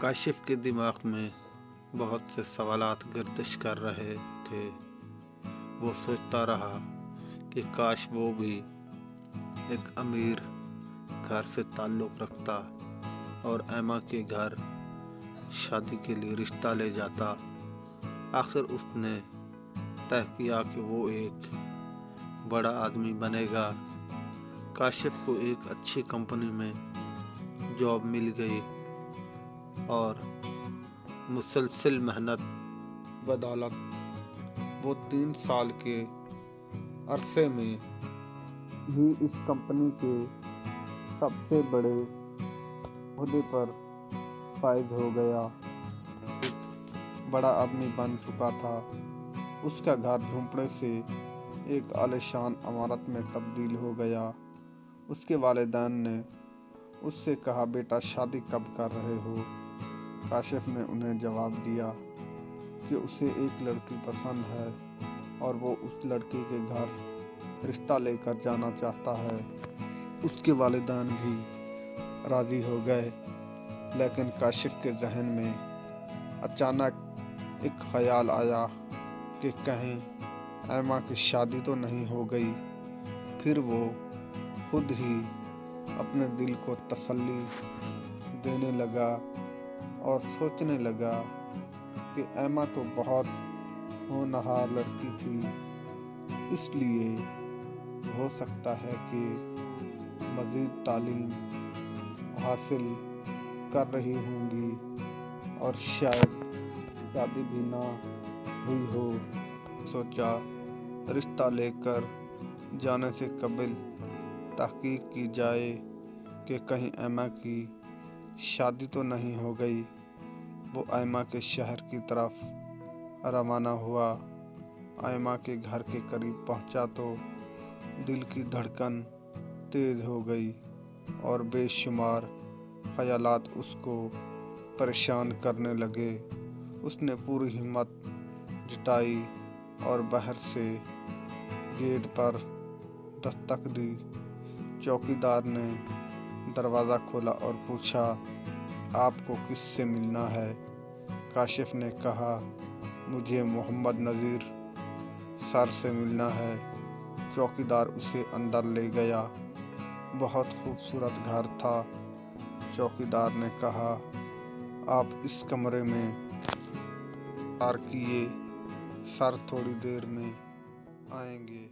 کاشف کے دماغ میں بہت سے سوالات گردش کر رہے تھے۔ وہ سوچتا رہا کہ کاش وہ بھی ایک امیر گھر سے تعلق رکھتا اور ایما کے گھر شادی کے لیے رشتہ لے جاتا۔ آخر اس نے طے کیا کہ وہ ایک بڑا آدمی بنے گا۔ کاشف کو ایک اچھی کمپنی میں جاب مل گئی اور مسلسل محنت بدولت وہ 3 سال کے عرصے میں ہی اس کمپنی کے سب سے بڑے عہدے پر فائز ہو گیا۔ ایک بڑا آدمی بن چکا تھا۔ اس کا گھر جھونپڑے سے ایک عالیشان عمارت میں تبدیل ہو گیا۔ اس کے والدین نے اس سے کہا، بیٹا شادی کب کر رہے ہو؟ کاشف نے انہیں جواب دیا کہ اسے ایک لڑکی پسند ہے اور وہ اس لڑکی کے گھر رشتہ لے کر جانا چاہتا ہے۔ اس کے والدین بھی راضی ہو گئے، لیکن کاشف کے ذہن میں اچانک ایک خیال آیا کہ کہیں ایما کی شادی تو نہیں ہو گئی۔ پھر وہ خود ہی اپنے دل کو تسلی دینے لگا اور سوچنے لگا کہ ایما تو بہت ہونہار لڑکی تھی، اس لیے ہو سکتا ہے کہ مزید تعلیم حاصل کر رہی ہوں گی اور شاید شادی بھی نہ ہوئی ہو۔ سوچا رشتہ لے کر جانے سے قبل تحقیق کی جائے کہ کہیں ایما کی شادی تو نہیں ہو گئی۔ وہ ایما کے شہر کی طرف روانہ ہوا۔ ایما کے گھر کے قریب پہنچا تو دل کی دھڑکن تیز ہو گئی اور بے شمار خیالات اس کو پریشان کرنے لگے۔ اس نے پوری ہمت جٹائی اور باہر سے گیٹ پر دستک دی۔ چوکیدار نے دروازہ کھولا اور پوچھا، آپ کو کس سے ملنا ہے؟ کاشف نے کہا، مجھے محمد نذیر سر سے ملنا ہے۔ چوکیدار اسے اندر لے گیا۔ بہت خوبصورت گھر تھا۔ چوکیدار نے کہا، آپ اس کمرے میں انتظار کیجیے، سر تھوڑی دیر میں آئیں گے۔